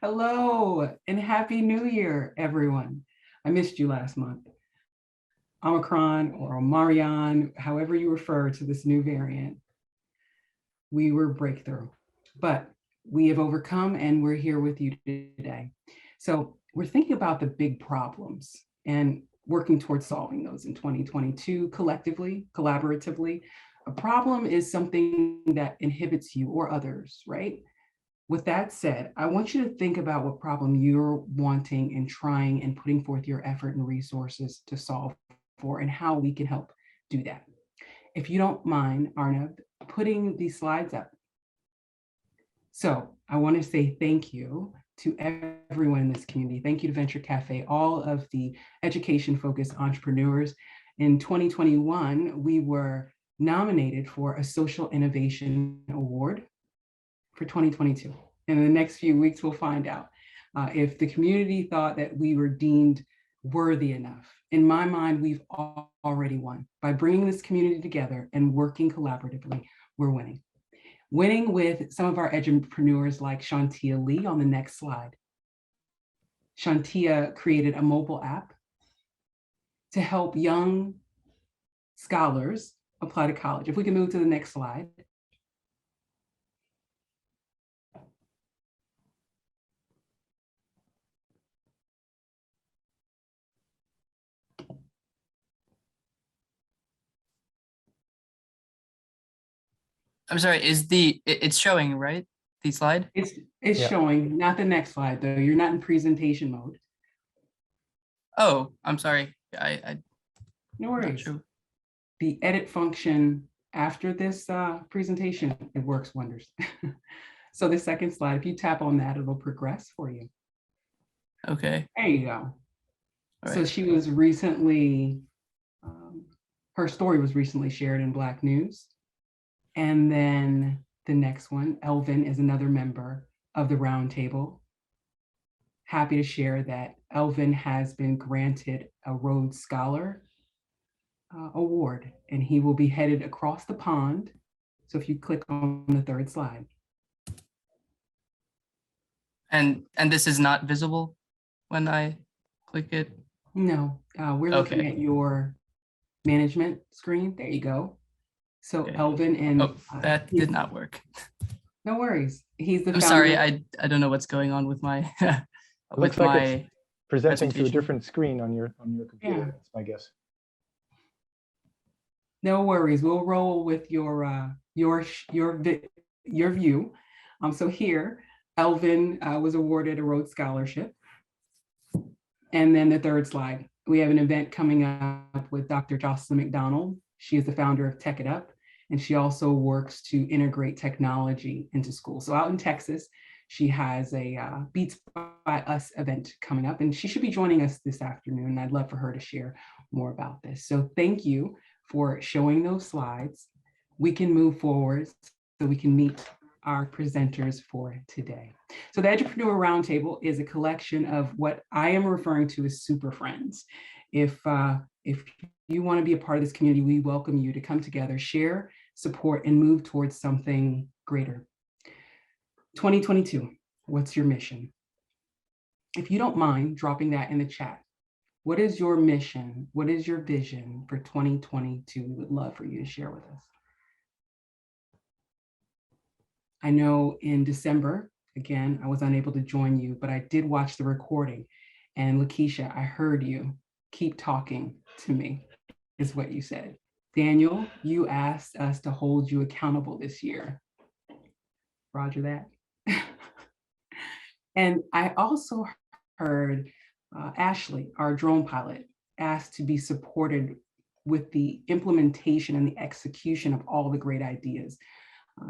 Hello and Happy New Year, everyone. I missed you last month. Omicron or Omarion, however you refer to this new variant, we were breakthrough, but we have overcome and we're here with you today. So we're thinking about the big problems and working towards solving those in 2022 collectively, collaboratively. A problem is something that inhibits you or others, right? With that said, I want you to think about what problem you're wanting and trying and putting forth your effort and resources to solve for and how we can help do that. If you don't mind, Arnav, putting these slides up. So I want to say thank you to everyone in this community. Thank you to Venture Cafe, all of the education-focused entrepreneurs. In 2021, we were nominated for a Social Innovation Award for 2022. And in the next few weeks, we'll find out if the community thought that we were deemed worthy enough. In my mind, we've already won. By bringing this community together and working collaboratively, we're winning. Winning with some of our edupreneurs like Shantia Lee on the next slide. Shantia created a mobile app to help young scholars apply to college. If we can move to the next slide. I'm sorry, it's showing, right? The slide? It's showing, not the next slide though. You're not in presentation mode. Oh, I'm sorry. I No worries. Sure. The edit function after this presentation, it works wonders. So the second slide, if you tap on that, it'll progress for you. Okay. There you go. All so right. she was recently, her story was recently shared in Black News. And then the next one, Elvin is another member of the Roundtable. Happy to share that Elvin has been granted a Rhodes Scholar Award, and he will be headed across the pond. So if you click on the third slide. And this is not visible when I click it? No, we're looking at your management screen. There you go. So Okay. Elvin and that did not work. No worries. He's the I'm founder. sorry, I don't know what's going on with my looks like it's presenting to a different screen on your computer. Yeah. That's my guess. No worries. We'll roll with your view. So here, Elvin was awarded a Rhodes Scholarship. And then the third slide, we have an event coming up with Dr. Jocelyn McDonald. She is the founder of Tech It Up, and she also works to integrate technology into school. So out in Texas, she has a Beats by Us event coming up, and she should be joining us this afternoon. I'd love for her to share more about this. So thank you for showing those slides. We can move forward so we can meet our presenters for today. So the Edupreneur Roundtable is a collection of what I am referring to as super friends. If you want to be a part of this community, we welcome you to come together, share, support, and move towards something greater. 2022, what's your mission? If you don't mind dropping that in the chat, what is your mission? What is your vision for 2022? We would love for you to share with us. I know in December, again, I was unable to join you, but I did watch the recording. And Lakeisha, I heard you. Keep talking to me, is what you said. Daniel, you asked us to hold you accountable this year. Roger that. And I also heard Ashley, our drone pilot, asked to be supported with the implementation and the execution of all the great ideas.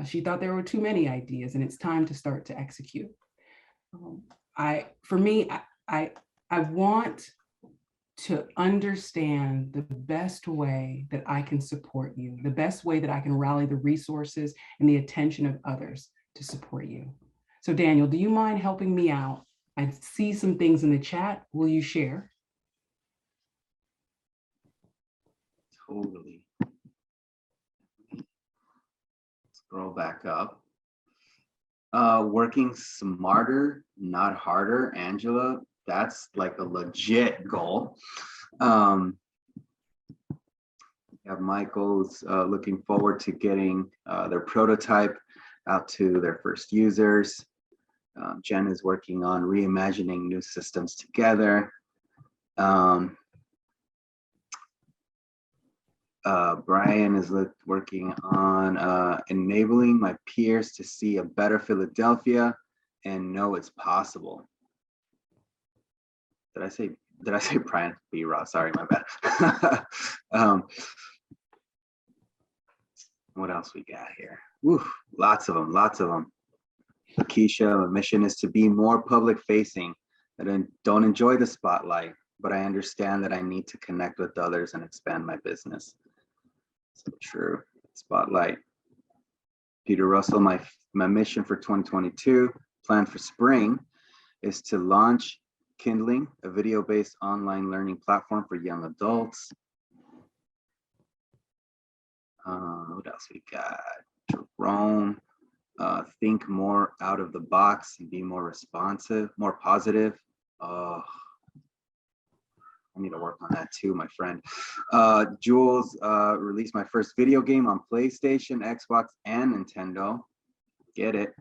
She thought there were too many ideas and it's time to start to execute. I want to understand the best way that I can support you, the best way that I can rally the resources and the attention of others to support you. So Daniel, do you mind helping me out? I see some things in the chat. Will you share? Totally. Scroll back up. Working smarter, not harder, Angela. That's like a legit goal. Have Michael's looking forward to getting their prototype out to their first users. Jen is working on reimagining new systems together. Brian is working on enabling my peers to see a better Philadelphia and know it's possible. Did I say Brian B. Ross? Sorry, my bad. What else we got here? Woo, lots of them. Lakeisha, my mission is to be more public facing. I don't enjoy the spotlight, but I understand that I need to connect with others and expand my business. So true. Spotlight. Peter Russell, my mission for 2022, plan for spring, is to launch Kindling, a video-based online learning platform for young adults. What else we got? Jerome, think more out of the box and be more responsive, more positive. I need to work on that too, my friend. Jules released my first video game on PlayStation, Xbox, and Nintendo. Get it.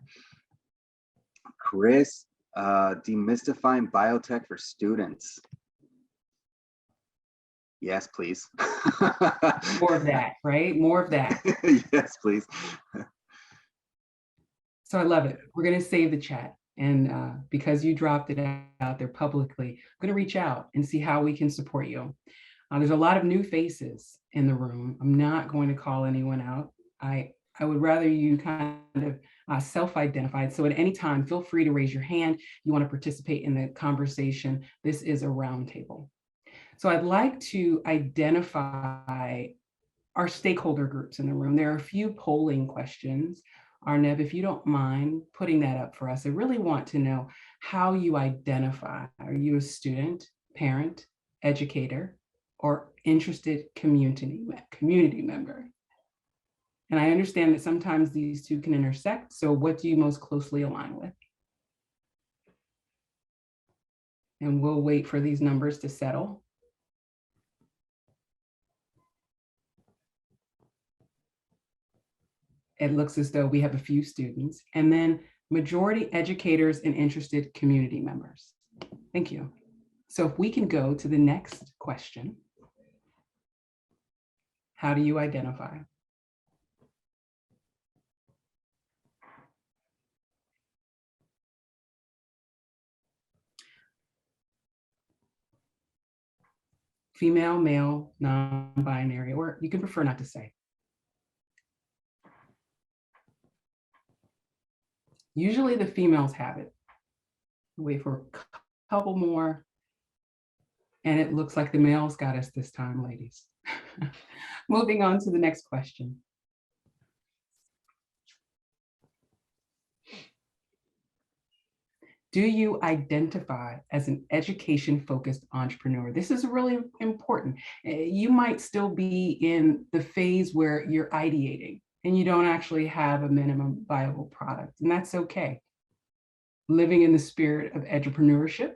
Chris, demystifying biotech for students. Yes, please. More of that, right? More of that. Yes, please. So I love it. We're going to save the chat. And because you dropped it out there publicly, I'm going to reach out and see how we can support you. There's a lot of new faces in the room. I'm not going to call anyone out. I would rather you kind of self-identify. So at any time, feel free to raise your hand. You want to participate in the conversation. This is a roundtable. So I'd like to identify our stakeholder groups in the room. There are a few polling questions. Arnev, if you don't mind putting that up for us, I really want to know how you identify. Are you a student, parent, educator, or interested community member? And I understand that sometimes these two can intersect. So what do you most closely align with? And we'll wait for these numbers to settle. It looks as though we have a few students, and then majority educators and interested community members. Thank you. So if we can go to the next question. How do you identify? Female, male, non-binary, or you can prefer not to say. Usually the females have it. Wait for a couple more. And it looks like the males got us this time, ladies. Moving on to the next question. Do you identify as an education-focused entrepreneur? This is really important. You might still be in the phase where you're ideating and you don't actually have a minimum viable product, and that's okay. Living in the spirit of edupreneurship,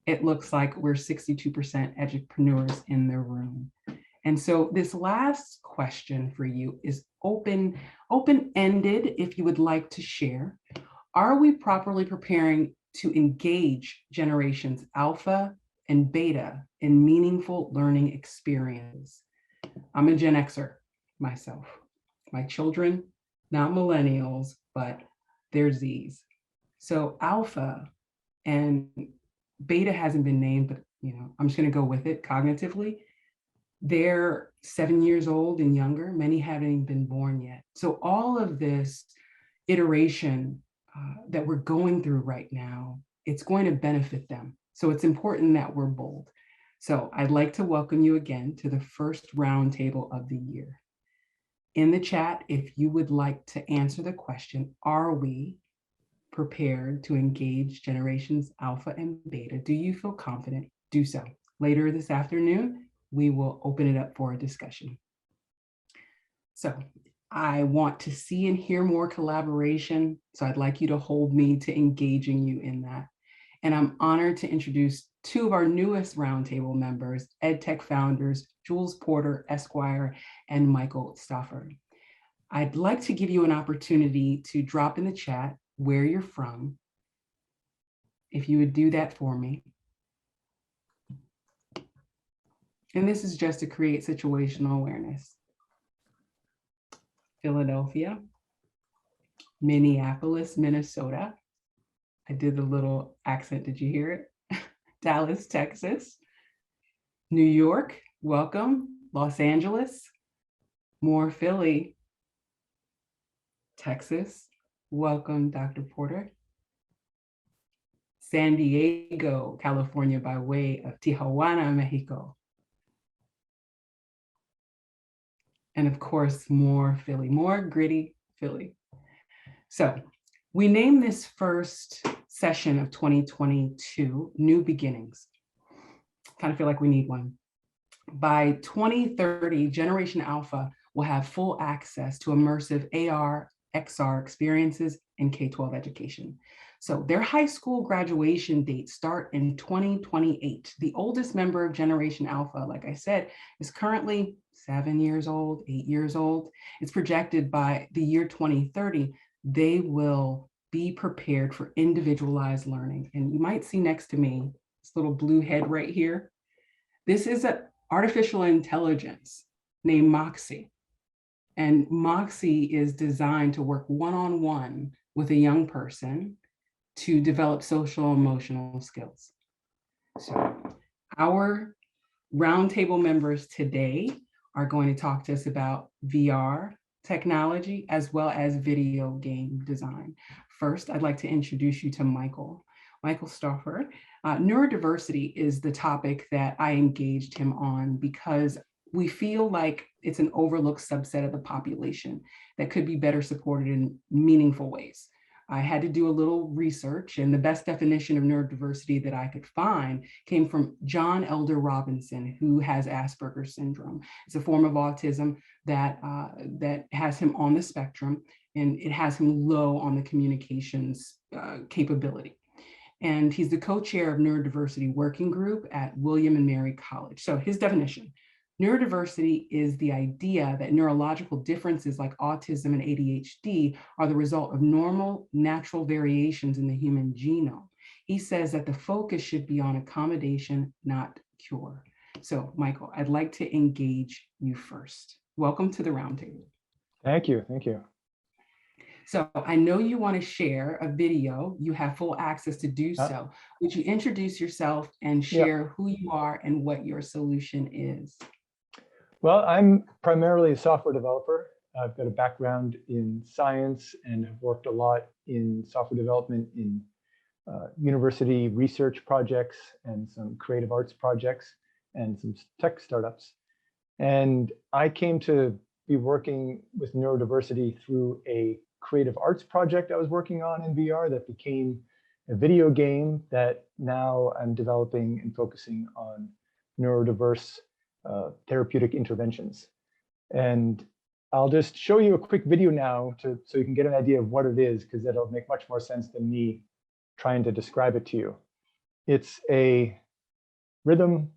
it looks like we're 62% edupreneurs in the room. And so this last question for you is open-ended if you would like to share. Are we properly preparing to engage generations Alpha and Beta in meaningful learning experiences? I'm a Gen Xer myself. My children, not millennials, but they're Zs. So Alpha and Beta hasn't been named, but I'm just going to go with it cognitively. They're 7 years old and younger. Many haven't even been born yet. So all of this iteration that we're going through right now, it's going to benefit them. So it's important that we're bold. So I'd like to welcome you again to the first roundtable of the year. In the chat, if you would like to answer the question, are we prepared to engage generations Alpha and Beta? Do you feel confident? Do so. Later this afternoon, we will open it up for a discussion. So I want to see and hear more collaboration, so I'd like you to hold me to engaging you in that. And I'm honored to introduce two of our newest roundtable members, EdTech founders, Jules Porter, Esquire, and Michael Stauffer. I'd like to give you an opportunity to drop in the chat where you're from, if you would do that for me. And this is just to create situational awareness. Philadelphia, Minneapolis, Minnesota. I did the little accent, did you hear it? Dallas, Texas. New York, welcome. Los Angeles, more Philly. Texas, welcome, Dr. Porter. San Diego, California, by way of Tijuana, Mexico. And of course, more Philly, more gritty Philly. So we named this first session of 2022, New Beginnings. Kind of feel like we need one. By 2030, Generation Alpha will have full access to immersive AR, XR experiences in K-12 education. So their high school graduation dates start in 2028. The oldest member of Generation Alpha, like I said, is currently 7 years old, 8 years old. It's projected by the year 2030, they will be prepared for individualized learning. And you might see next to me, this little blue head right here. This is an artificial intelligence named Moxie. And Moxie is designed to work one-on-one with a young person to develop social emotional skills. So our roundtable members today are going to talk to us about VR technology as well as video game design. First, I'd like to introduce you to Michael. Michael Stauffer. Neurodiversity is the topic that I engaged him on because we feel like it's an overlooked subset of the population that could be better supported in meaningful ways. I had to do a little research, and the best definition of neurodiversity that I could find came from John Elder Robinson, who has Asperger's syndrome. It's a form of autism that has him on the spectrum, and it has him low on the communications capability. And he's the co-chair of Neurodiversity Working Group at William and Mary College. So his definition: neurodiversity is the idea that neurological differences like autism and ADHD are the result of normal, natural variations in the human genome. He says that the focus should be on accommodation, not cure. So, Michael, I'd like to engage you first. Welcome to the roundtable. Thank you. Thank you. So I know you want to share a video. You have full access to do so. Would you introduce yourself and share who you are and what your solution is? Well, I'm primarily a software developer. I've got a background in science and have worked a lot in software development in university research projects and some creative arts projects and some tech startups. And I came to be working with neurodiversity through a creative arts project I was working on in VR that became a video game that now I'm developing and focusing on neurodiverse therapeutic interventions. And I'll just show you a quick video now so you can get an idea of what it is, because that'll make much more sense than me trying to describe it to you. It's a rhythm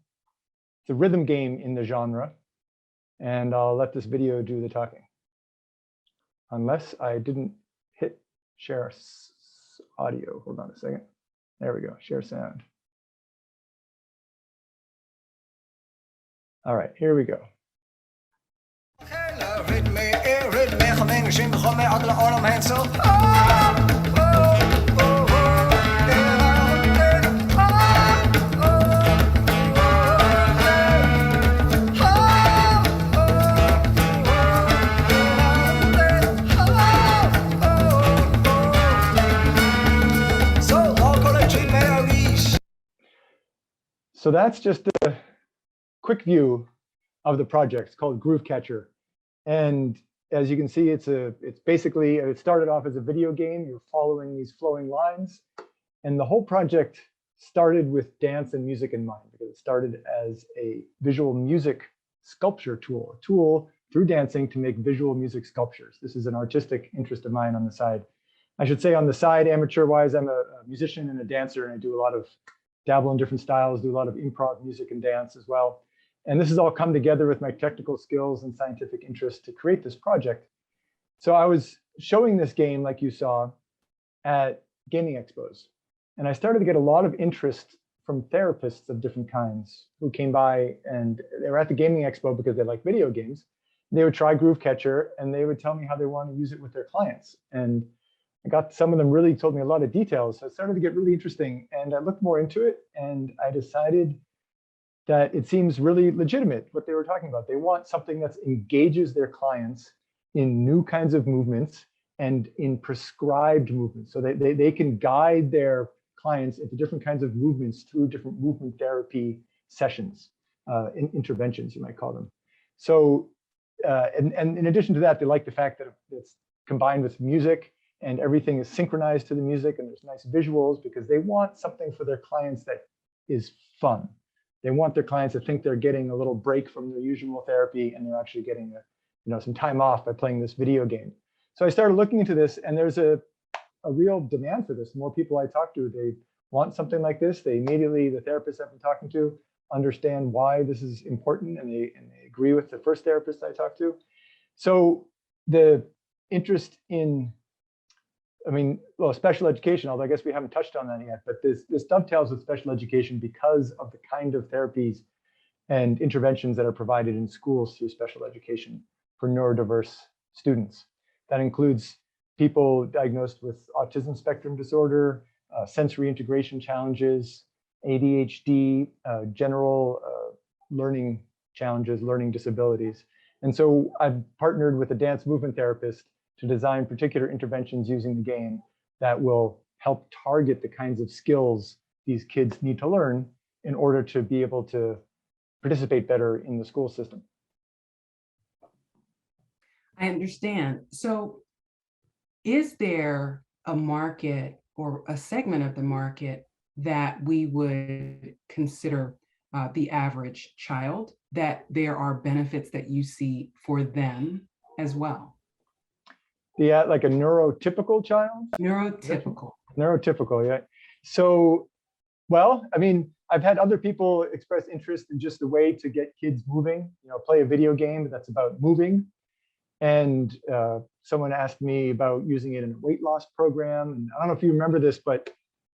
game in the genre, and I'll let this video do the talking. Unless I didn't hit share audio. Hold on a second. There we go, share sound. All right, here we go. So that's just a quick view of the project. It's called Groove Catcher. And as you can see, it started off as a video game. You're following these flowing lines. And the whole project started with dance and music in mind, because it started as a visual music sculpture tool, a tool through dancing to make visual music sculptures. This is an artistic interest of mine on the side. I should say on the side, amateur-wise, I'm a musician and a dancer, and I do a lot of dabble in different styles, do a lot of improv music and dance as well. And this has all come together with my technical skills and scientific interest to create this project. So I was showing this game, like you saw, at gaming expos. And I started to get a lot of interest from therapists of different kinds who came by, and they were at the gaming expo because they like video games. They would try Groove Catcher and they would tell me how they want to use it with their clients. And I got some of them really told me a lot of details. So it started to get really interesting, and I looked more into it, and I decided that it seems really legitimate what they were talking about. They want something that engages their clients in new kinds of movements and in prescribed movements. So they can guide their clients into different kinds of movements through different movement therapy sessions, interventions, you might call them. So, and in addition to that, they like the fact that it's combined with music and everything is synchronized to the music, and there's nice visuals, because they want something for their clients that is fun. They want their clients to think they're getting a little break from their usual therapy, and they're actually getting some time off by playing this video game. So I started looking into this, and there's a real demand for this. The more people I talk to, they want something like this. They immediately, the therapists I've been talking to, understand why this is important, and they agree with the first therapist I talked to. So the interest in, special education, although I guess we haven't touched on that yet, but this dovetails with special education because of the kind of therapies and interventions that are provided in schools through special education for neurodiverse students. That includes people diagnosed with autism spectrum disorder, sensory integration challenges, ADHD, general learning challenges, learning disabilities. And so I've partnered with a dance movement therapist to design particular interventions using the game that will help target the kinds of skills these kids need to learn in order to be able to participate better in the school system. I understand. So is there a market or a segment of the market that we would consider the average child, that there are benefits that you see for them as well? Yeah, like a neurotypical child? Neurotypical. Neurotypical, yeah. So, well, I've had other people express interest in just a way to get kids moving, play a video game that's about moving. And someone asked me about using it in a weight loss program. And I don't know if you remember this, but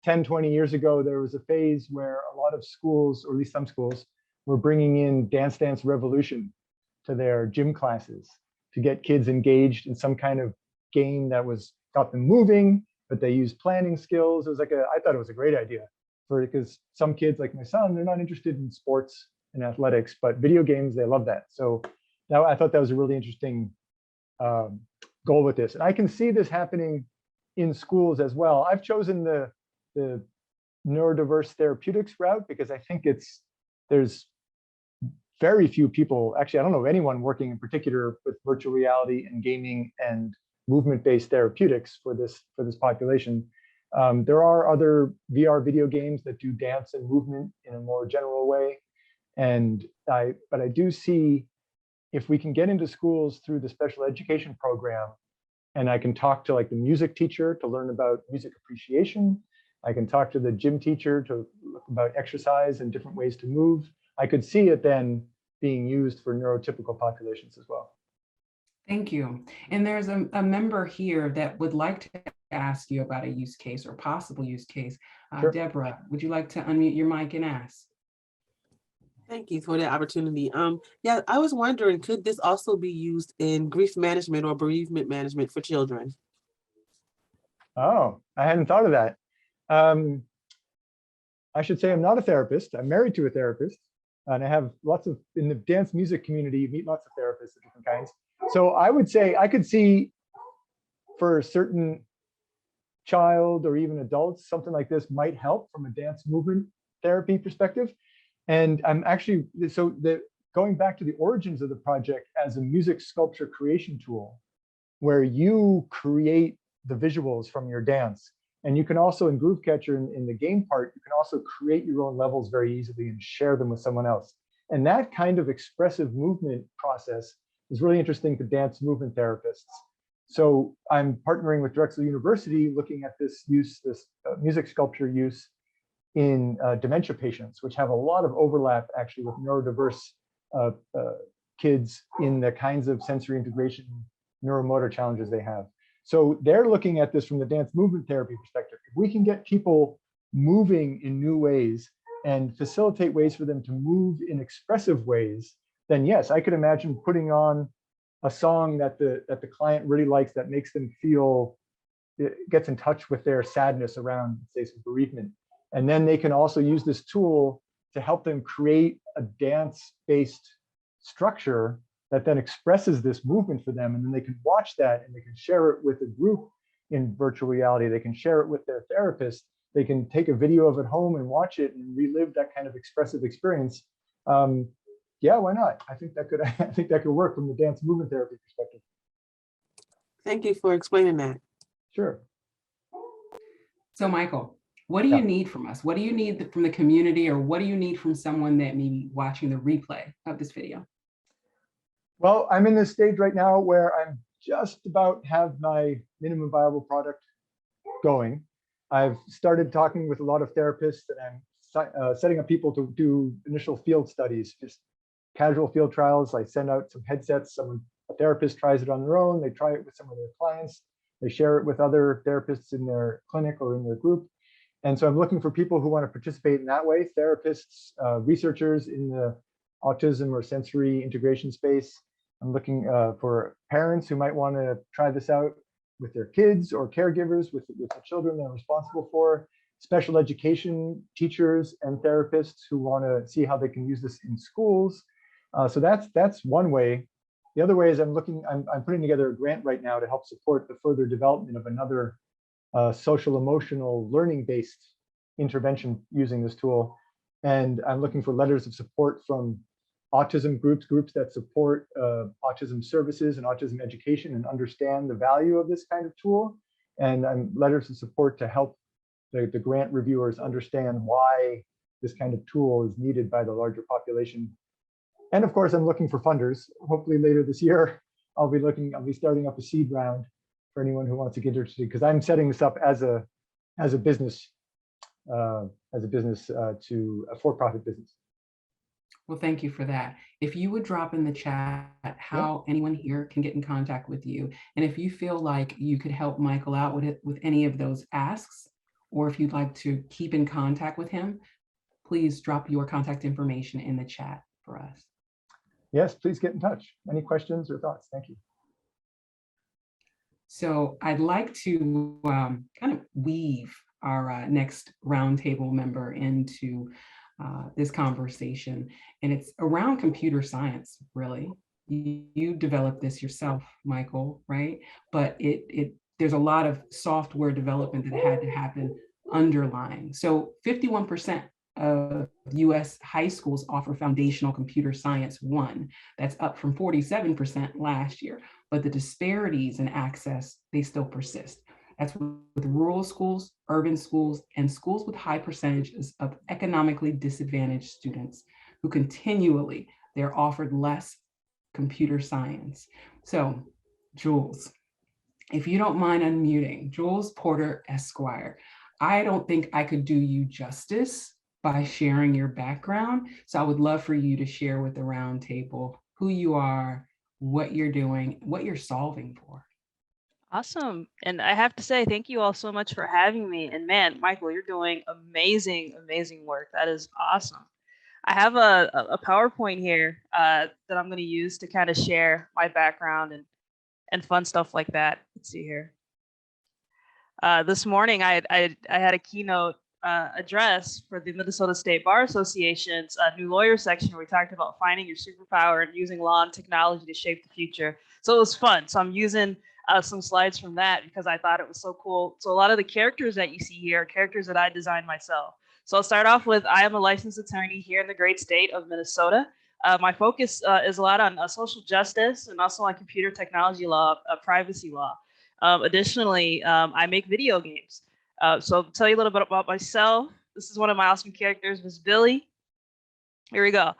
10, 20 years ago, there was a phase where a lot of schools, or at least some schools, were bringing in Dance Dance Revolution to their gym classes to get kids engaged in some kind of game that got them moving, but they used planning skills. It was I thought it was a great idea because some kids like my son, they're not interested in sports and athletics, but video games, they love that. So now I thought that was a really interesting goal with this. And I can see this happening in schools as well. I've chosen the neurodiverse therapeutics route because I think there's very few people, actually, I don't know of anyone working in particular with virtual reality and gaming and movement-based therapeutics for this population. There are other VR video games that do dance and movement in a more general way. But I do see, if we can get into schools through the special education program, and I can talk to the music teacher to learn about music appreciation, I can talk to the gym teacher to look about exercise and different ways to move, I could see it then being used for neurotypical populations as well. Thank you. And there's a member here that would like to ask you about a use case or possible use case. Sure. Deborah, would you like to unmute your mic and ask? Thank you for the opportunity. Yeah, I was wondering, could this also be used in grief management or bereavement management for children? Oh, I hadn't thought of that. I should say I'm not a therapist. I'm married to a therapist, and I have in the dance music community, you meet lots of therapists of different kinds. So I would say I could see for a certain child or even adults, something like this might help from a dance movement therapy perspective. And I'm actually, going back to the origins of the project as a music sculpture creation tool, where you create the visuals from your dance. And you can also, in Groove Catcher, in the game part, you can also create your own levels very easily and share them with someone else. And that kind of expressive movement process is really interesting to dance movement therapists. So I'm partnering with Drexel University looking at this use, this music sculpture use in dementia patients, which have a lot of overlap actually with neurodiverse kids in the kinds of sensory integration neuromotor challenges they have. So they're looking at this from the dance movement therapy perspective. If we can get people moving in new ways and facilitate ways for them to move in expressive ways, then yes, I could imagine putting on a song that the client really likes, that makes them feel, it gets in touch with their sadness around, say, some bereavement. And then they can also use this tool to help them create a dance-based structure that then expresses this movement for them. And then they can watch that and they can share it with a group in virtual reality. They can share it with their therapist. They can take a video of it home and watch it and relive that kind of expressive experience. Yeah, why not? I think that could work from the dance movement therapy perspective. Thank you for explaining that. Sure. So Michael, what do you need from us? What do you need from the community, or what do you need from someone that may be watching the replay of this video? Well, I'm in this stage right now where I'm just about have my minimum viable product going. I've started talking with a lot of therapists, and I'm setting up people to do initial field studies, just casual field trials. I send out some headsets. A therapist tries it on their own. They try it with some of their clients. They share it with other therapists in their clinic or in their group. And so I'm looking for people who want to participate in that way, therapists, researchers in the autism or sensory integration space. I'm looking for parents who might want to try this out with their kids, or caregivers with the children they're responsible for, special education teachers and therapists who want to see how they can use this in schools. So that's one way. The other way is I'm putting together a grant right now to help support the further development of another social emotional learning-based intervention using this tool. And I'm looking for letters of support from autism groups that support autism services and autism education and understand the value of this kind of tool. And letters of support to help the grant reviewers understand why this kind of tool is needed by the larger population. And of course, I'm looking for funders. Hopefully later this year, I'll be starting up a seed round for anyone who wants to get interested, because I'm setting this up as a business, to a for-profit business. Well, thank you for that. If you would drop in the chat how anyone here can get in contact with you, and if you feel like you could help Michael out with any of those asks, or if you'd like to keep in contact with him, please drop your contact information in the chat for us. Yes, please get in touch. Any questions or thoughts? Thank you. So I'd like to kind of weave our next roundtable member into this conversation, and it's around computer science, really. You developed this yourself, Michael, right? But there's a lot of software development that had to happen underlying. So 51% of US high schools offer foundational computer science 1. That's up from 47% last year. But the disparities in access, they still persist. That's with rural schools, urban schools, and schools with high percentages of economically disadvantaged students who continually, they're offered less computer science. So, Jules, if you don't mind unmuting, Jules Porter, Esquire. I don't think I could do you justice by sharing your background. So I would love for you to share with the roundtable who you are, what you're doing, what you're solving for. Awesome. And I have to say, thank you all so much for having me. And man, Michael, you're doing amazing, amazing work. That is awesome. I have a PowerPoint here that I'm going to use to kind of share my background and fun stuff like that. Let's see here. This morning, I had a keynote address for the Minnesota State Bar Association's new lawyer section, where we talked about finding your superpower and using law and technology to shape the future. So it was fun. So I'm using some slides from that because I thought it was so cool. So a lot of the characters that you see here are characters that I designed myself. So I'll start off with, I am a licensed attorney here in the great state of Minnesota. My focus is a lot on social justice and also on computer technology law, privacy law. Additionally, I make video games. So I'll tell you a little bit about myself. This is one of my awesome characters, Miss Billy. Here we go.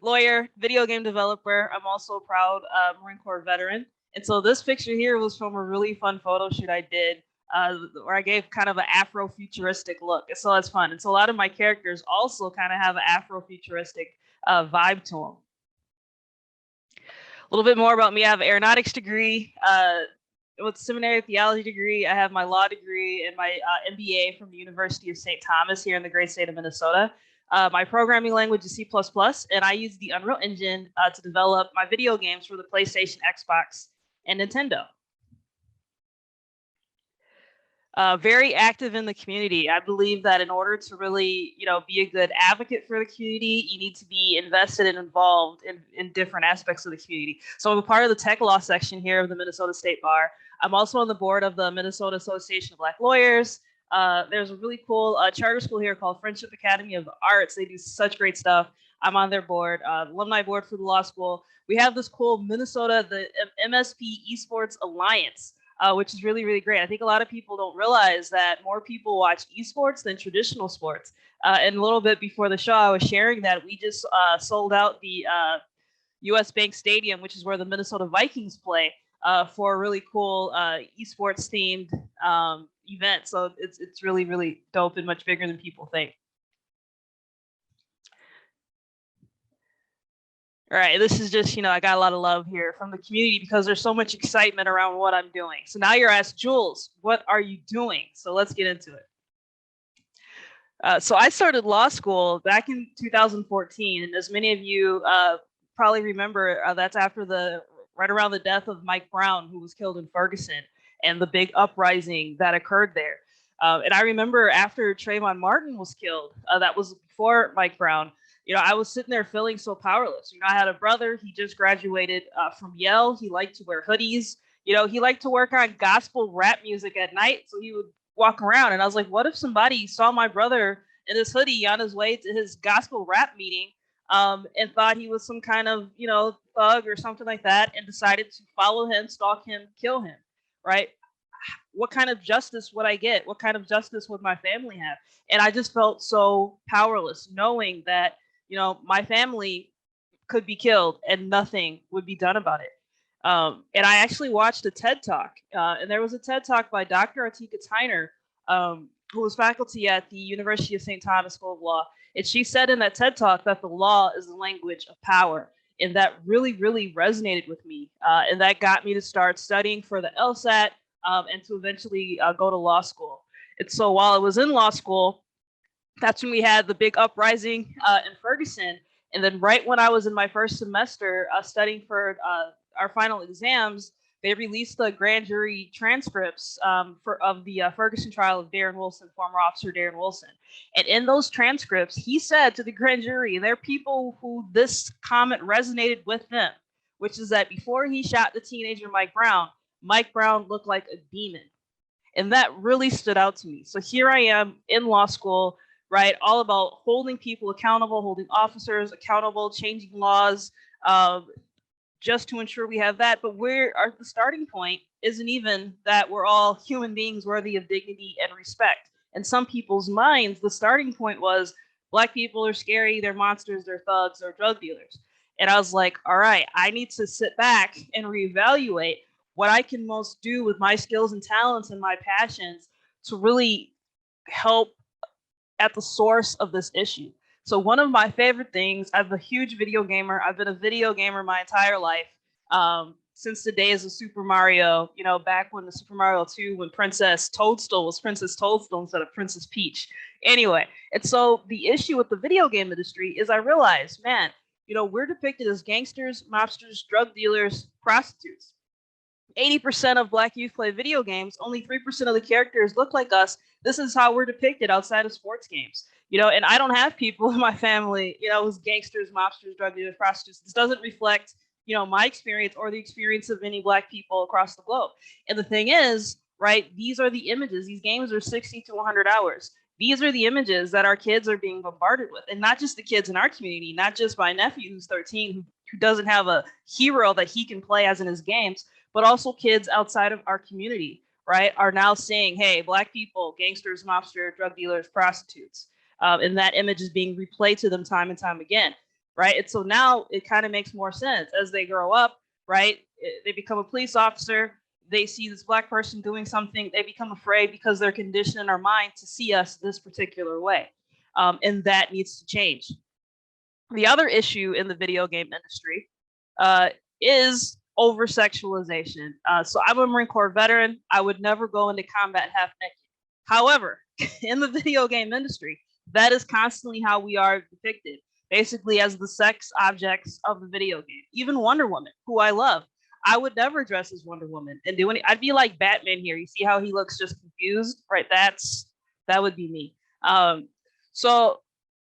Lawyer, video game developer. I'm also a proud Marine Corps veteran. And so this picture here was from a really fun photo shoot I did where I gave kind of an Afro-futuristic look. And so that's fun. And so a lot of my characters also kind of have an Afro-futuristic vibe to them. A little bit more about me. I have an aeronautics degree, with seminary theology degree. I have my law degree and my MBA from the University of St. Thomas here in the great state of Minnesota. My programming language is C++, and I use the Unreal Engine to develop my video games for the PlayStation, Xbox, and Nintendo. Very active in the community. I believe that in order to really, be a good advocate for the community, you need to be invested and involved in different aspects of the community. So I'm a part of the tech law section here of the Minnesota State Bar. I'm also on the board of the Minnesota Association of Black Lawyers. There's a really cool charter school here called Friendship Academy of Arts. They do such great stuff. I'm on their board, alumni board for the law school. We have this cool Minnesota, the MSP Esports Alliance, which is really, really great. I think a lot of people don't realize that more people watch esports than traditional sports. And a little bit before the show, I was sharing that we just sold out the US Bank Stadium, which is where the Minnesota Vikings play, for a really cool esports themed event. So it's really, really dope and much bigger than people think. All right, this is just, I got a lot of love here from the community because there's so much excitement around what I'm doing. So now you're asked, Jules, what are you doing? So let's get into it. So I started law school back in 2014. And as many of you probably remember, that's after right around the death of Mike Brown, who was killed in Ferguson, and the big uprising that occurred there. And I remember after Trayvon Martin was killed, that was before Mike Brown, I was sitting there feeling so powerless. I had a brother, he just graduated from Yale. He liked to wear hoodies. He liked to work on gospel rap music at night. So he would walk around. And I was like, what if somebody saw my brother in this hoodie on his way to his gospel rap meeting and thought he was some kind of, thug or something like that and decided to follow him, stalk him, kill him, right? What kind of justice would I get? What kind of justice would my family have? And I just felt so powerless knowing that, my family could be killed and nothing would be done about it. And I actually watched a TED Talk, and there was a TED Talk by Dr. Atika Tyner, who was faculty at the University of St. Thomas School of Law. And she said in that TED Talk that the law is the language of power. And that really, really resonated with me. And that got me to start studying for the LSAT and to eventually go to law school. And so while I was in law school, that's when we had the big uprising in Ferguson. And then right when I was in my first semester studying for our final exams, they released the grand jury transcripts of the Ferguson trial of Darren Wilson, former officer Darren Wilson. And in those transcripts, he said to the grand jury, and there are people who this comment resonated with them, which is that before he shot the teenager Mike Brown looked like a demon. And that really stood out to me. So here I am in law school, right? All about holding people accountable, holding officers accountable, changing laws, just to ensure we have that. But the starting point isn't even that we're all human beings worthy of dignity and respect. In some people's minds, the starting point was Black people are scary, they're monsters, they're thugs, they're drug dealers. And I was like, all right, I need to sit back and reevaluate what I can most do with my skills and talents and my passions to really help at the source of this issue. So one of my favorite things, I'm a huge video gamer. I've been a video gamer my entire life, since the days of Super Mario, back when the Super Mario 2, when Princess Toadstool was Princess Toadstool instead of Princess Peach. Anyway, and so the issue with the video game industry is I realized, man, we're depicted as gangsters, mobsters, drug dealers, prostitutes. 80% of Black youth play video games. Only 3% of the characters look like us. This is how we're depicted outside of sports games. And I don't have people in my family, who's gangsters, mobsters, drug dealers, prostitutes. This doesn't reflect, my experience or the experience of many Black people across the globe. And the thing is, right, these are the images. These games are 60 to 100 hours. These are the images that our kids are being bombarded with. And not just the kids in our community, not just my nephew who's 13, who doesn't have a hero that he can play as in his games, but also kids outside of our community, right, are now saying, hey, Black people, gangsters, mobsters, drug dealers, prostitutes. And that image is being replayed to them time and time again. right? And so now it kind of makes more sense as they grow up, right? They become a police officer. They see this Black person doing something. They become afraid because they're conditioned in our mind to see us this particular way. And that needs to change. The other issue in the video game industry is over sexualization. So I'm a Marine Corps veteran. I would never go into combat half naked. However, in the video game industry, that is constantly how we are depicted, basically as the sex objects of the video game. Even Wonder Woman, who I love, I would never dress as Wonder Woman and do any. I'd be like Batman here. You see how he looks just confused, right? That would be me. So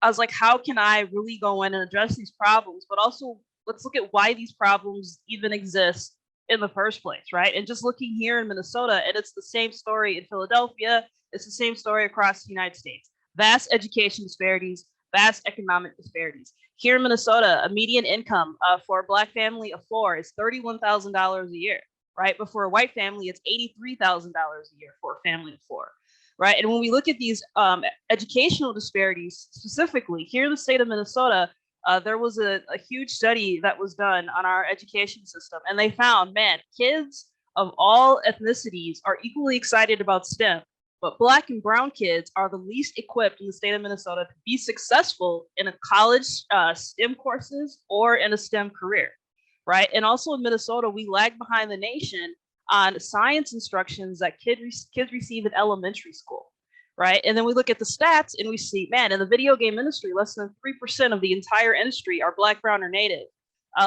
I was like, how can I really go in and address these problems? But also, let's look at why these problems even exist in the first place, right? And just looking here in Minnesota, and it's the same story in Philadelphia. It's the same story across the United States. Vast education disparities, vast economic disparities. Here in Minnesota, a median income for a Black family of 4 is $31,000 a year, right? But for a white family, it's $83,000 a year for a family of 4, right? And when we look at these educational disparities specifically, here in the state of Minnesota, there was a huge study that was done on our education system, and they found, man, kids of all ethnicities are equally excited about STEM, but Black and brown kids are the least equipped in the state of Minnesota to be successful in a college STEM courses or in a STEM career, right? And also in Minnesota, we lag behind the nation on science instructions that kids receive in elementary school, right? And then we look at the stats and we see, man, in the video game industry, less than 3% of the entire industry are Black, brown, or Native.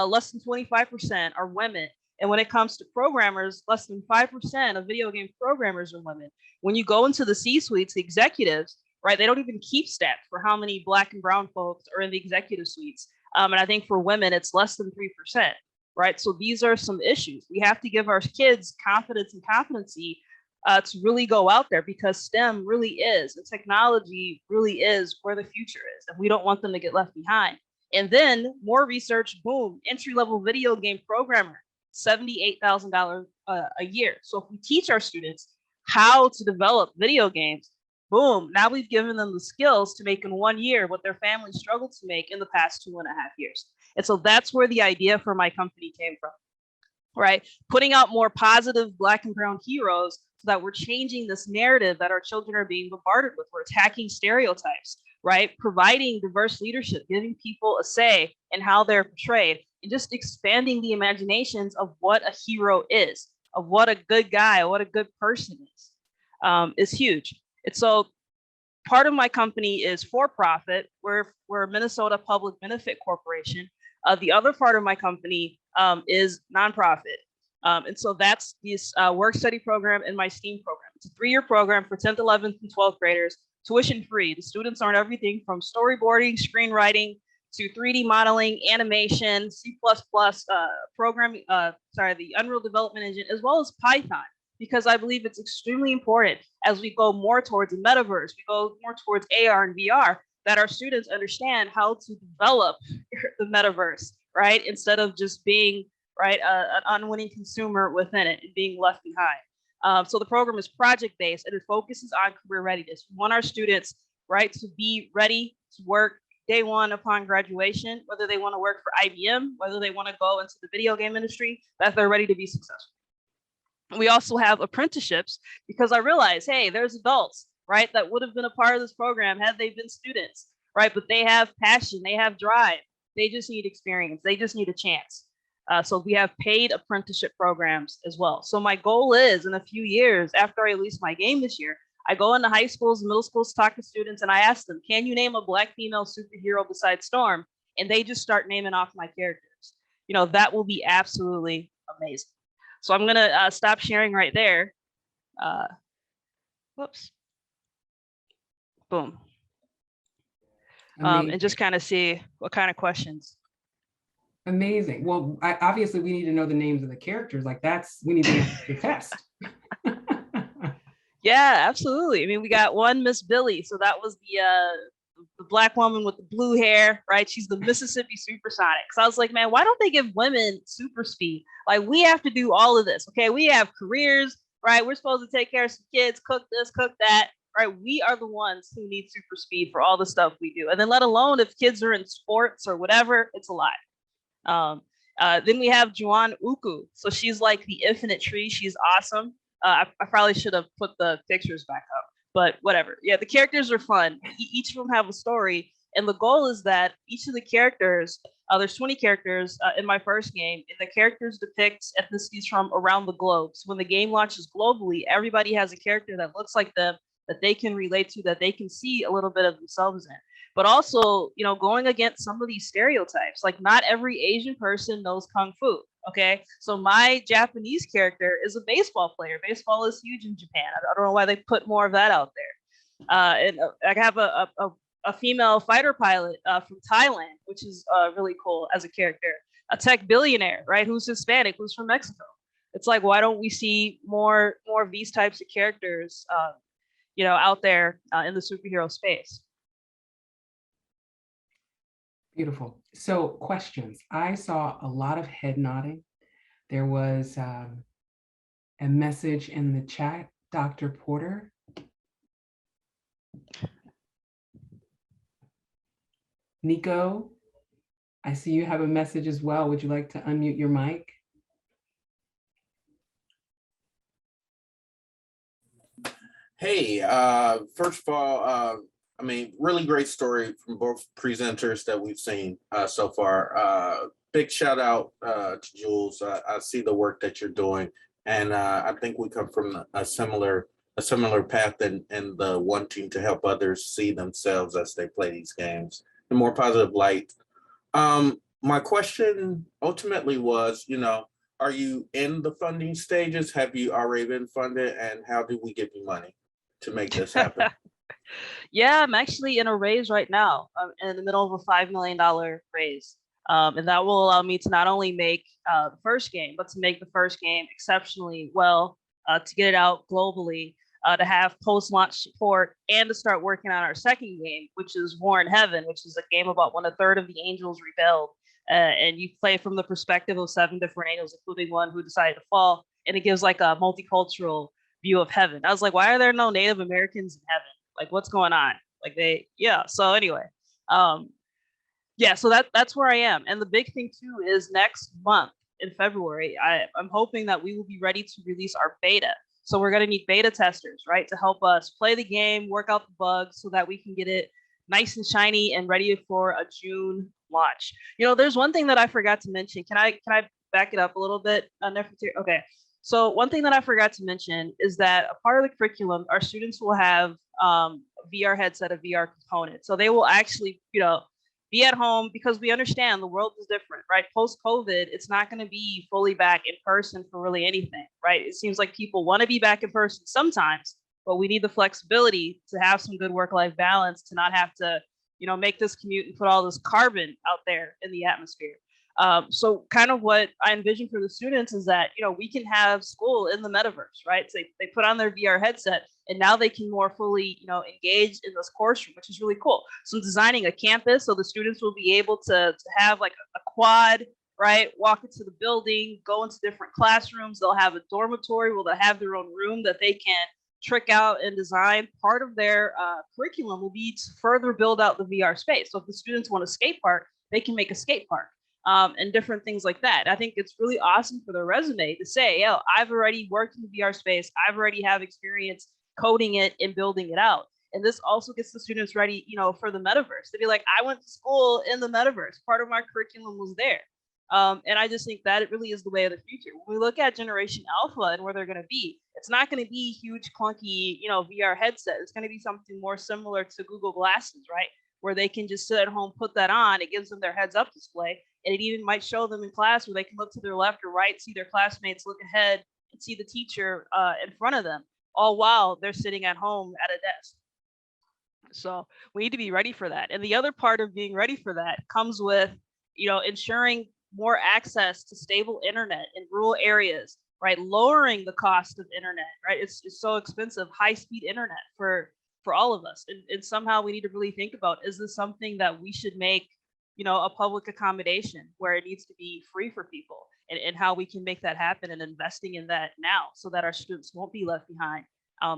Less than 25% are women. And when it comes to programmers, less than 5% of video game programmers are women. When you go into the C-suites, the executives, right, they don't even keep stats for how many Black and brown folks are in the executive suites. And I think for women, it's less than 3%, right? So these are some issues. We have to give our kids confidence and competency to really go out there, because STEM really is, and technology really is where the future is, and we don't want them to get left behind. And then more research, boom, entry-level video game programmer, $78,000 a year. So if we teach our students how to develop video games, boom, now we've given them the skills to make in 1 year what their family struggled to make in the past 2.5 years. And so that's where the idea for my company came from, right? Putting out more positive Black and brown heroes so that we're changing this narrative that our children are being bombarded with. We're attacking stereotypes, right? Providing diverse leadership, giving people a say in how they're portrayed, and just expanding the imaginations of what a hero is, of what a good guy, what a good person is huge. And so part of my company is for profit. We're a Minnesota Public Benefit Corporation. The other part of my company is nonprofit. And so that's this work study program and my STEAM program. It's a 3-year program for 10th, 11th, and 12th graders, tuition free. The students learn everything from storyboarding, screenwriting, to 3D modeling, animation, C++, programming, the Unreal Development Engine, as well as Python, because I believe it's extremely important as we go more towards the metaverse, we go more towards AR and VR, that our students understand how to develop the metaverse, right? Instead of just being, right, an unwitting consumer within it and being left behind. So the program is project-based and it focuses on career readiness. We want our students, right, to be ready to work day one upon graduation, whether they want to work for IBM, whether they want to go into the video game industry, that they're ready to be successful. We also have apprenticeships, because I realize, hey, there's adults, right, that would have been a part of this program had they been students, right? But they have passion, they have drive, they just need experience, they just need a chance. So we have paid apprenticeship programs as well. So my goal is, in a few years after I release my game this year, I go into high schools and middle schools, talk to students, and I ask them, can you name a Black female superhero besides Storm? And they just start naming off my characters. You know, that will be absolutely amazing. So I'm gonna stop sharing right there. Whoops. Boom. And just kind of see what kind of questions. Amazing. Well, obviously we need to know the names of the characters. Like we need to answer the test. Yeah, absolutely. I mean, we got one Miss Billy. So that was the Black woman with the blue hair, right? She's the Mississippi Supersonic. So I was like, man, why don't they give women super speed? Like, we have to do all of this. Okay, we have careers, right? We're supposed to take care of some kids, cook this, cook that. right? We are the ones who need super speed for all the stuff we do. And then let alone if kids are in sports or whatever, it's a lot. Then we have Juan Uku. So she's like the infinite tree. She's awesome. I probably should have put the pictures back up, but whatever. Yeah, the characters are fun. Each of them have a story. And the goal is that each of the characters, there's 20 characters in my first game, and the characters depict ethnicities from around the globe. So when the game launches globally, everybody has a character that looks like them, that they can relate to, that they can see a little bit of themselves in. But also, you know, going against some of these stereotypes, like not every Asian person knows Kung Fu, okay? So my Japanese character is a baseball player. Baseball is huge in Japan. I don't know why they put more of that out there. And I have a female fighter pilot from Thailand, which is really cool as a character. A tech billionaire, right, who's Hispanic, who's from Mexico. It's like, why don't we see more of these types of characters, you know, out there in the superhero space? Beautiful. So questions. I saw a lot of head nodding. There was a message in the chat, Dr. Porter. Nico, I see you have a message as well. Would you like to unmute your mic? Hey, first of all, I mean, really great story from both presenters that we've seen so far. Big shout out to Jules. I see the work that you're doing, and I think we come from a similar path in the wanting to help others see themselves as they play these games in more positive light. My question ultimately was, you know, are you in the funding stages? Have you already been funded, and how do we give you money to make this happen? Yeah, I'm actually in a raise right now. I'm in the middle of a $5 million raise. And that will allow me to not only make the first game, but to make the first game exceptionally well, to get it out globally, to have post-launch support, and to start working on our second game, which is War in Heaven, which is a game about when a third of the angels rebelled. And you play from the perspective of 7 different angels, including one who decided to fall. And it gives like a multicultural view of heaven. I was like, why are there no Native Americans in heaven? Like, what's going on? Like yeah. So anyway, yeah, so that's where I am. And the big thing too is next month in February, I'm hoping that we will be ready to release our beta. So we're going to need beta testers, right, to help us play the game, work out the bugs so that we can get it nice and shiny and ready for a June launch. You know, there's one thing that I forgot to mention. Can I back it up a little bit? Okay. So one thing that I forgot to mention is that a part of the curriculum, our students will have VR headset, a VR component. So they will actually, you know, be at home, because we understand the world is different, right? Post-COVID, it's not going to be fully back in person for really anything, right? It seems like people want to be back in person sometimes, but we need the flexibility to have some good work-life balance, to not have to, you know, make this commute and put all this carbon out there in the atmosphere. So kind of what I envision for the students is that, you know, we can have school in the metaverse, right? So they put on their VR headset, and now they can more fully, you know, engage in this course room, which is really cool. So I'm designing a campus so the students will be able to have like a quad, right? Walk into the building, go into different classrooms. They'll have a dormitory where they'll have their own room that they can trick out and design. Part of their curriculum will be to further build out the VR space. So if the students want a skate park, they can make a skate park. And different things like that. I think it's really awesome for their resume to say, yo, I've already worked in the VR space. I've already have experience coding it and building it out. And this also gets the students ready, you know, for the metaverse. To be like, I went to school in the metaverse. Part of my curriculum was there. And I just think that it really is the way of the future. When we look at Generation Alpha and where they're going to be, it's not going to be huge, clunky, you know, VR headset. It's going to be something more similar to Google Glasses, right? Where they can just sit at home, put that on. It gives them their heads up display. And it even might show them in class where they can look to their left or right, see their classmates, look ahead, and see the teacher in front of them, all while they're sitting at home at a desk. So we need to be ready for that. And the other part of being ready for that comes with, you know, ensuring more access to stable internet in rural areas, right? Lowering the cost of internet, right? It's so expensive, high-speed internet for all of us. And somehow we need to really think about, is this something that we should make, you know, a public accommodation where it needs to be free for people, and how we can make that happen, and investing in that now so that our students won't be left behind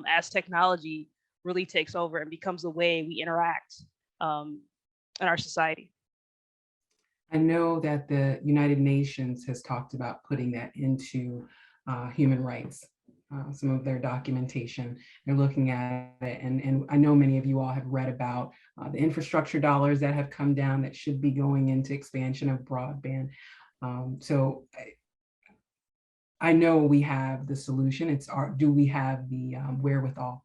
as technology really takes over and becomes the way we interact in our society. I know that the United Nations has talked about putting that into human rights, some of their documentation. They're looking at it, and I know many of you all have read about the infrastructure dollars that have come down that should be going into expansion of broadband. So I know we have the solution. It's do we have the wherewithal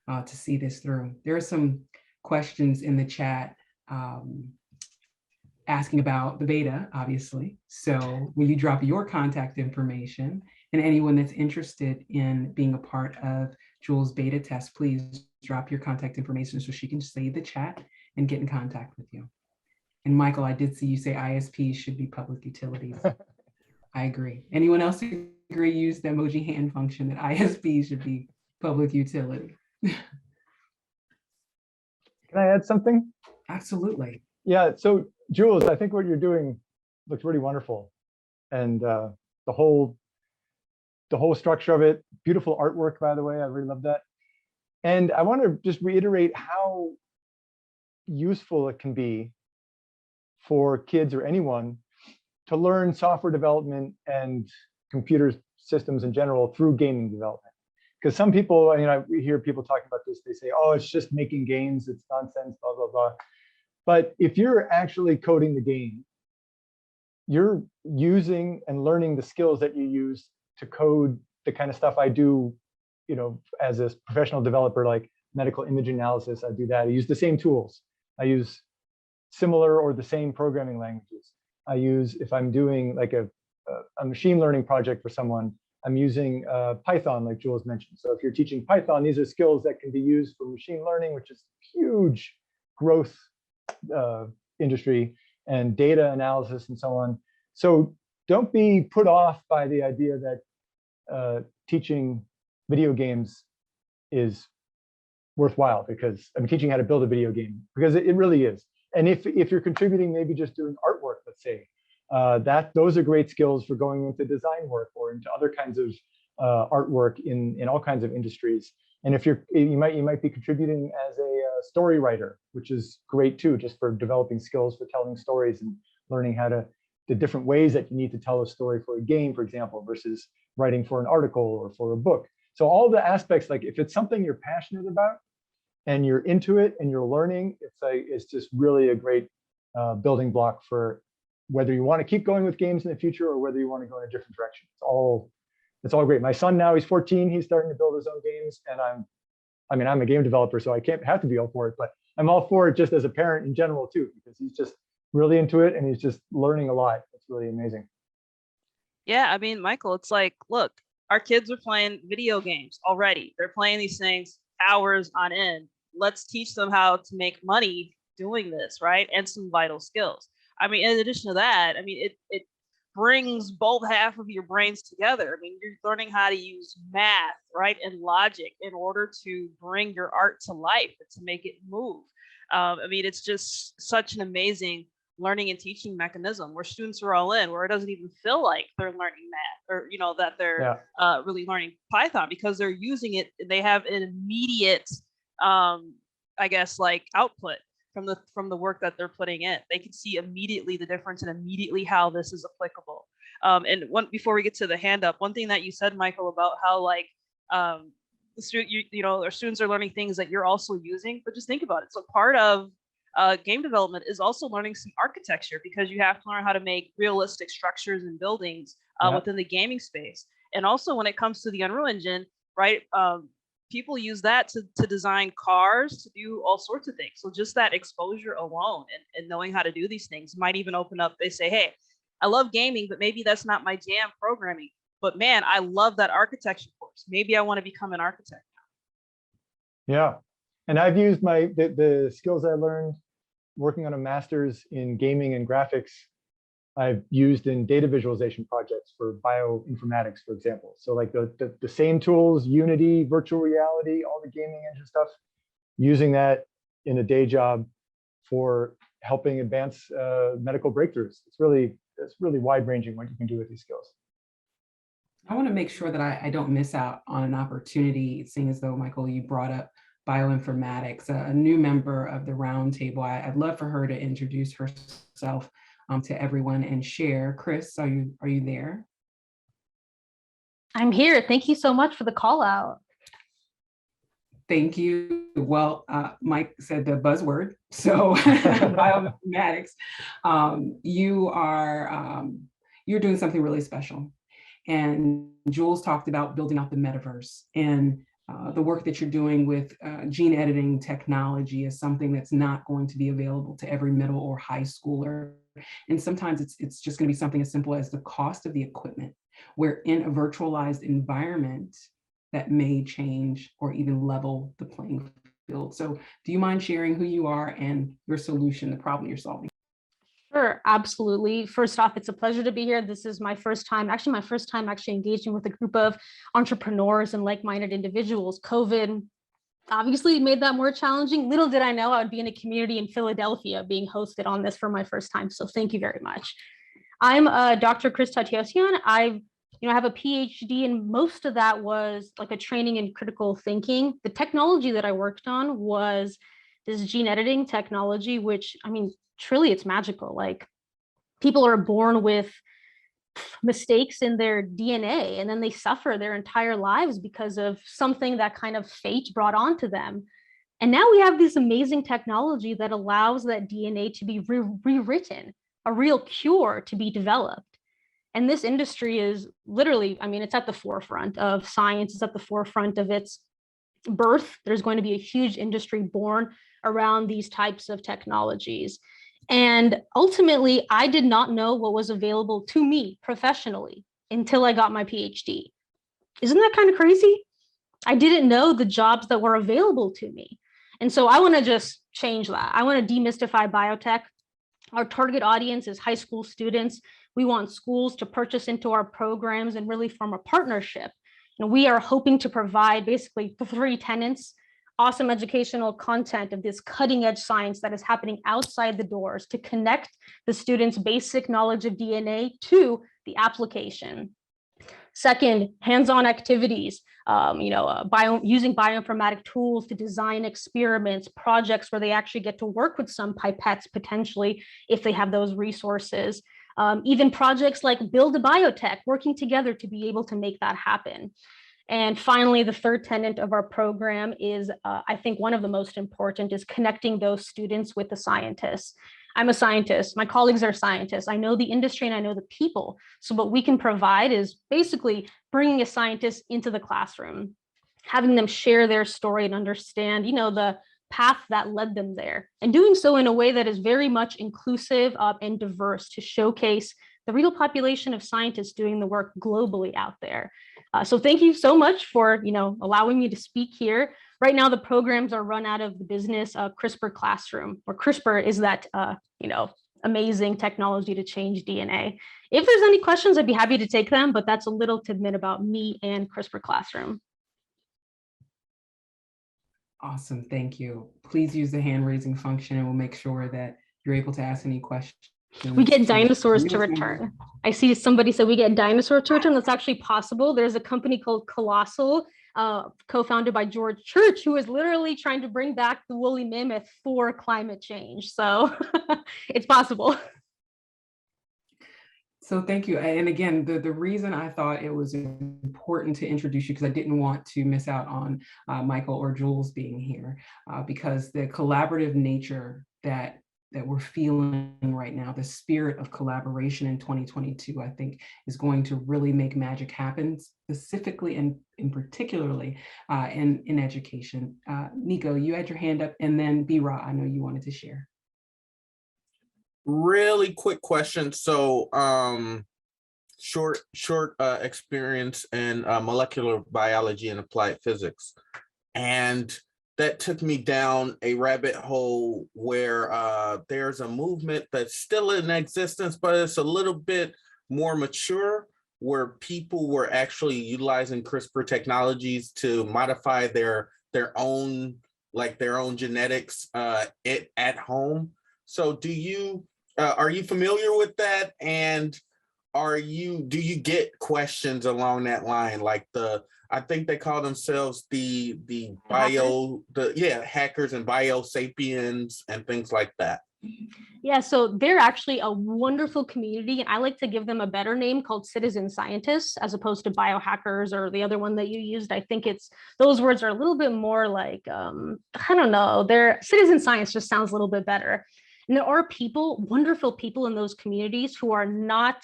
to see this through? There are some questions in the chat asking about the beta, obviously. So will you drop your contact information, and anyone that's interested in being a part of Jules' beta test, please drop your contact information so she can save the chat and get in contact with you. And Michael, I did see you say ISPs should be public utilities. I agree. Anyone else agree? Use the emoji hand function that ISPs should be public utility. Can I add something? Absolutely. Yeah, so Jules, I think what you're doing looks really wonderful. And the whole structure of it, beautiful artwork, by the way, I really love that. And I want to just reiterate how useful it can be for kids or anyone to learn software development and computer systems in general through gaming development. Because some people, I hear people talking about this, they say, oh, it's just making games, it's nonsense, blah, blah, blah. But if you're actually coding the game, you're using and learning the skills that you use to code the kind of stuff I do, as a professional developer, like medical image analysis. I do that. I use the same tools. I use similar or the same programming languages. I use, if I'm doing like a machine learning project for someone, I'm using Python, like Jules mentioned. So if you're teaching Python, these are skills that can be used for machine learning, which is huge growth industry, and data analysis and so on. So don't be put off by the idea that teaching video games is worthwhile, because teaching how to build a video game, because it really is. And if you're contributing, maybe just doing artwork, let's say, those are great skills for going into design work or into other kinds of artwork in all kinds of industries. And if you might be contributing as a story writer, which is great too, just for developing skills for telling stories and learning how the different ways that you need to tell a story for a game, for example, versus writing for an article or for a book. So all the aspects, like if it's something you're passionate about and you're into it and you're learning, it's just really a great building block for whether you want to keep going with games in the future or whether you want to go in a different direction. It's all great. My son now, he's 14, he's starting to build his own games, and I'm a game developer, so I can't have to be all for it, but I'm all for it just as a parent in general too, because he's just really into it and he's just learning a lot. It's really amazing. Yeah, Michael, it's like, look, our kids are playing video games already. They're playing these things hours on end. Let's teach them how to make money doing this, right? And some vital skills. In addition to that, it brings both half of your brains together. You're learning how to use math, right, and logic in order to bring your art to life and to make it move. It's just such an amazing learning and teaching mechanism where students are all in, where it doesn't even feel like they're learning math or that they're really learning Python, because they're using it. They have an immediate, output from the work that they're putting in. They can see immediately the difference and immediately how this is applicable. And before we get to the hand up, one thing that you said, Michael, about how our students are learning things that you're also using, but just think about it. So part of game development is also learning some architecture, because you have to learn how to make realistic structures and buildings within the gaming space. And also when it comes to the Unreal Engine, right? People use that to design cars, to do all sorts of things. So just that exposure alone and knowing how to do these things might even open up. They say, hey, I love gaming, but maybe that's not my jam, programming. But man, I love that architecture course. Maybe I want to become an architect now. Yeah, and I've used the skills I learned working on a master's in gaming and graphics. I've used in data visualization projects for bioinformatics, for example. So like the same tools, Unity, virtual reality, all the gaming engine stuff, using that in a day job for helping advance medical breakthroughs. It's really wide ranging what you can do with these skills. I want to make sure that I don't miss out on an opportunity, seeing as though, Michael, you brought up bioinformatics, a new member of the roundtable. I'd love for her to introduce herself to everyone and share. Chris, are you there? I'm here. Thank you so much for the call out. Thank you. Well, Mike said the buzzword. So bioinformatics, you're doing something really special. And Jules talked about building out the metaverse, and the work that you're doing with gene editing technology is something that's not going to be available to every middle or high schooler. And sometimes it's just going to be something as simple as the cost of the equipment, where in a virtualized environment that may change or even level the playing field. So do you mind sharing who you are and your solution, the problem you're solving? Sure, absolutely. First off, it's a pleasure to be here. This is my first time engaging with a group of entrepreneurs and like-minded individuals. COVID obviously made that more challenging. Little did I know I would be in a community in Philadelphia being hosted on this for my first time. So thank you very much. I'm Dr. Chris Tatiosian. I have a PhD, and most of that was like a training in critical thinking. The technology that I worked on was this gene editing technology, which, I mean, truly it's magical. Like, people are born with mistakes in their DNA, and then they suffer their entire lives because of something that kind of fate brought onto them. And now we have this amazing technology that allows that DNA to be rewritten, a real cure to be developed. And this industry is literally, I mean, it's at the forefront of science, it's at the forefront of its birth. There's going to be a huge industry born around these types of technologies. And ultimately, I did not know what was available to me professionally until I got my PhD. Isn't that kind of crazy? I didn't know the jobs that were available to me. And so I want to just change that. I want to demystify biotech. Our target audience is high school students. We want schools to purchase into our programs and really form a partnership. And we are hoping to provide basically the 3 tenets: awesome educational content of this cutting edge science that is happening outside the doors to connect the students' basic knowledge of DNA to the application. Second, hands-on activities, using bioinformatic tools to design experiments, projects where they actually get to work with some pipettes potentially if they have those resources. Even projects like Build a Biotech, working together to be able to make that happen. And finally, the third tenet of our program is, I think one of the most important, is connecting those students with the scientists. I'm a scientist, my colleagues are scientists. I know the industry and I know the people. So what we can provide is basically bringing a scientist into the classroom, having them share their story and understand, the path that led them there, and doing so in a way that is very much inclusive and diverse to showcase the real population of scientists doing the work globally out there. So thank you so much for allowing me to speak here. Right now, the programs are run out of the business CRISPR Classroom, or CRISPR is that amazing technology to change DNA. If there's any questions, I'd be happy to take them, but that's a little tidbit about me and CRISPR Classroom. Awesome, thank you. Please use the hand raising function and we'll make sure that you're able to ask any questions. We get dinosaurs to return. I see somebody said we get dinosaurs to return. That's actually possible. There's a company called Colossal, co-founded by George Church, who is literally trying to bring back the woolly mammoth for climate change. So it's possible. So thank you. And again, the reason I thought it was important to introduce you, because I didn't want to miss out on Michael or Jules being here, because the collaborative nature that we're feeling right now, the spirit of collaboration in 2022, I think is going to really make magic happen, specifically and in particularly in education. Nico, you had your hand up, and then B-Ra, I know you wanted to share. Really quick question. So short experience in molecular biology and applied physics. And that took me down a rabbit hole where there's a movement that's still in existence, but it's a little bit more mature, where people were actually utilizing CRISPR technologies to modify their own genetics at home. So are you familiar with that? And do you get questions along that line? Like I think they call themselves the hackers and bio sapiens and things like that. Yeah, so they're actually a wonderful community, and I like to give them a better name called citizen scientists as opposed to biohackers or the other one that you used. I think those words are a little bit more like, I don't know, their citizen science just sounds a little bit better. And there are wonderful people in those communities who are not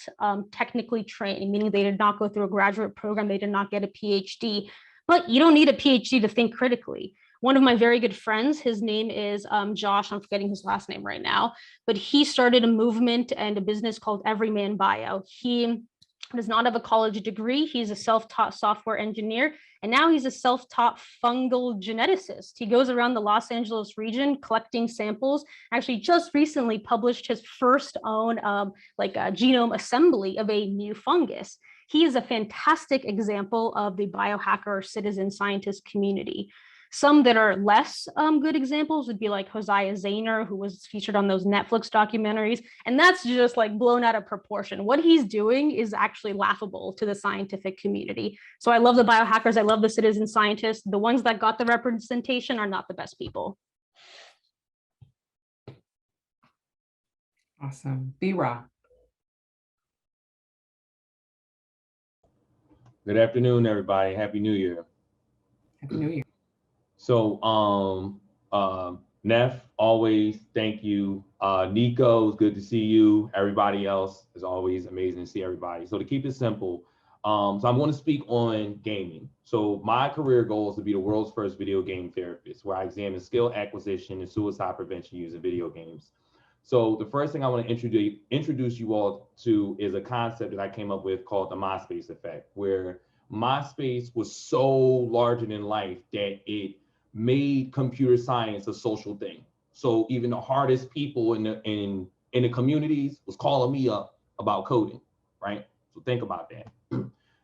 technically trained, meaning they did not go through a graduate program, they did not get a PhD, but you don't need a PhD to think critically. One of my very good friends, his name is Josh, I'm forgetting his last name right now, but he started a movement and a business called Everyman Bio. He does not have a college degree. He's a self-taught software engineer, and now he's a self-taught fungal geneticist. He goes around the Los Angeles region collecting samples, actually just recently published his first own genome assembly of a new fungus. He is a fantastic example of the biohacker citizen scientist community. Some that are less good examples would be like Hosea Zahner, who was featured on those Netflix documentaries. And that's just like blown out of proportion. What he's doing is actually laughable to the scientific community. So I love the biohackers. I love the citizen scientists. The ones that got the representation are not the best people. Awesome. B-Rock. Good afternoon, everybody. Happy New Year. Happy New Year. So, Neff, always thank you. Nico, it's good to see you. Everybody else is always amazing to see everybody. So to keep it simple, so I'm going to speak on gaming. So my career goal is to be the world's first video game therapist, where I examine skill acquisition and suicide prevention using video games. So the first thing I want to introduce you all to is a concept that I came up with called the MySpace effect, where MySpace was so larger than life that it made computer science a social thing. So even the hardest people in the communities was calling me up about coding, right? So think about that.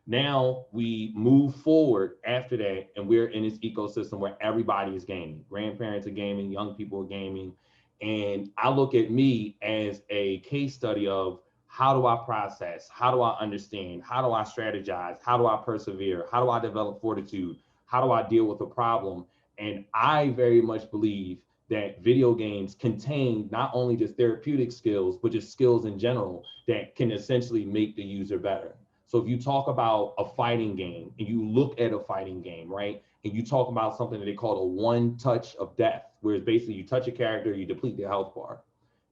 Now we move forward after that, and we're in this ecosystem where everybody is gaming. Grandparents are gaming, young people are gaming. And I look at me as a case study of how do I process? How do I understand? How do I strategize? How do I persevere? How do I develop fortitude? How do I deal with a problem? And I very much believe that video games contain not only just therapeutic skills, but just skills in general that can essentially make the user better. So if you talk about a fighting game and you look at a fighting game, right? And you talk about something that they call a one touch of death, where it's basically you touch a character, you deplete their health bar.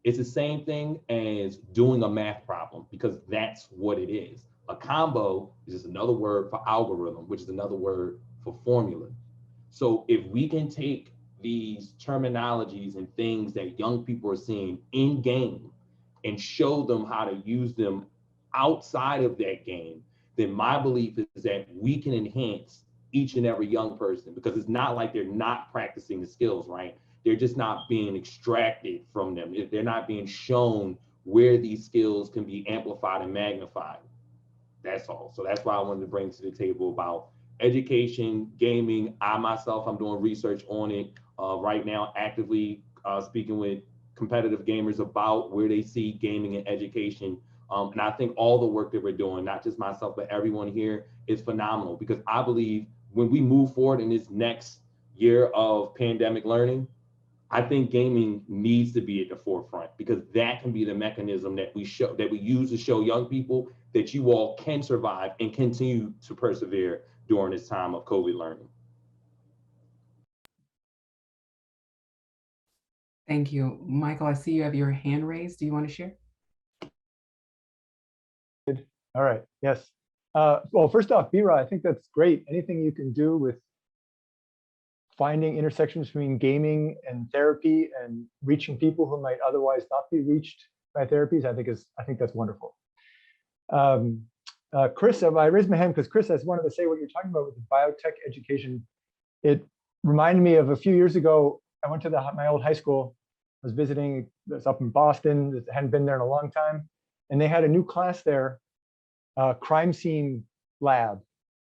It's the same thing as doing a math problem, because that's what it is. A combo is just another word for algorithm, which is another word for formula. So if we can take these terminologies and things that young people are seeing in game and show them how to use them outside of that game, then my belief is that we can enhance each and every young person, because it's not like they're not practicing the skills, right? They're just not being extracted from them. They're not being shown where these skills can be amplified and magnified. That's all. So that's why I wanted to bring to the table about education, gaming. I myself, I'm doing research on it right now, actively speaking with competitive gamers about where they see gaming and education. And I think all the work that we're doing, not just myself, but everyone here, is phenomenal, because I believe when we move forward in this next year of pandemic learning, I think gaming needs to be at the forefront, because that can be the mechanism that we use to show young people that you all can survive and continue to persevere during this time of COVID learning. Thank you. Michael, I see you have your hand raised. Do you want to share? All right, yes. Well, first off, B-Ra, I think that's great. Anything you can do with finding intersections between gaming and therapy and reaching people who might otherwise not be reached by therapies, I think that's wonderful. Chris, I raised my hand because Chris, I just wanted to say what you're talking about with the biotech education. It reminded me of a few years ago, I went to my old high school. I was visiting, it was up in Boston, I hadn't been there in a long time. And they had a new class there, crime scene lab.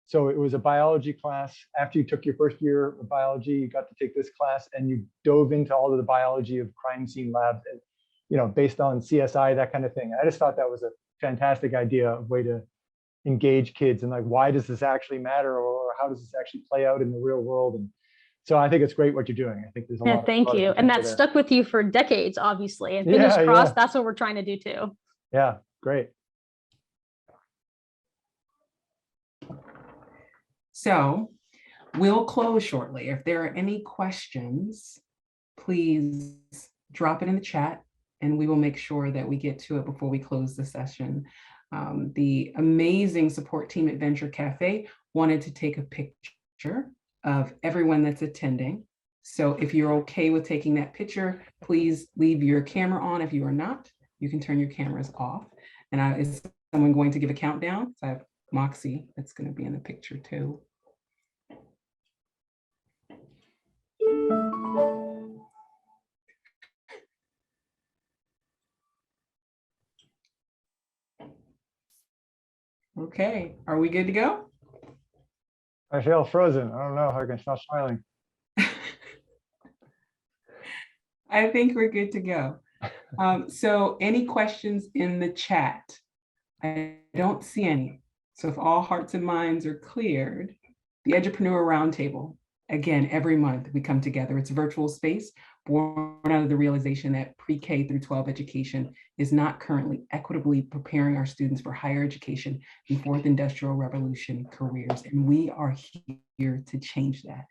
So it was a biology class. After you took your first year of biology, you got to take this class and you dove into all of the biology of crime scene labs, and, based on CSI, that kind of thing. I just thought that was a fantastic idea of way to engage kids and like, why does this actually matter, or how does this actually play out in the real world? And so I think it's great what you're doing. I think there's a Yeah, lot. thank lot of you. And potential that there. stuck with you for decades, obviously. And fingers Yeah, crossed, yeah. that's what we're trying to do too. Yeah, great. So we'll close shortly. If there are any questions, please drop it in the chat and we will make sure that we get to it before we close the session. The amazing support team at Venture Cafe wanted to take a picture of everyone that's attending. So if you're okay with taking that picture, please leave your camera on. If you are not, you can turn your cameras off. And is someone going to give a countdown? So I have Moxie that's going to be in the picture too. Okay, are we good to go? I feel frozen. I don't know how I can stop smiling. I think we're good to go. So any questions in the chat? I don't see any. So if all hearts and minds are cleared, the Edupreneur Roundtable, again, every month we come together. It's a virtual space born out of the realization that pre-K through 12 education is not currently equitably preparing our students for higher education and fourth industrial revolution careers. And we are here to change that.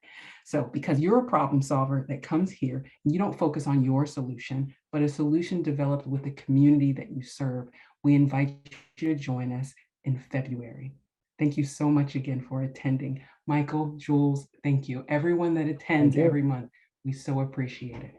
So because you're a problem solver that comes here and you don't focus on your solution, but a solution developed with the community that you serve, we invite you to join us in February. Thank you so much again for attending. Michael, Jules, thank you. Everyone that attends every month, we so appreciate it.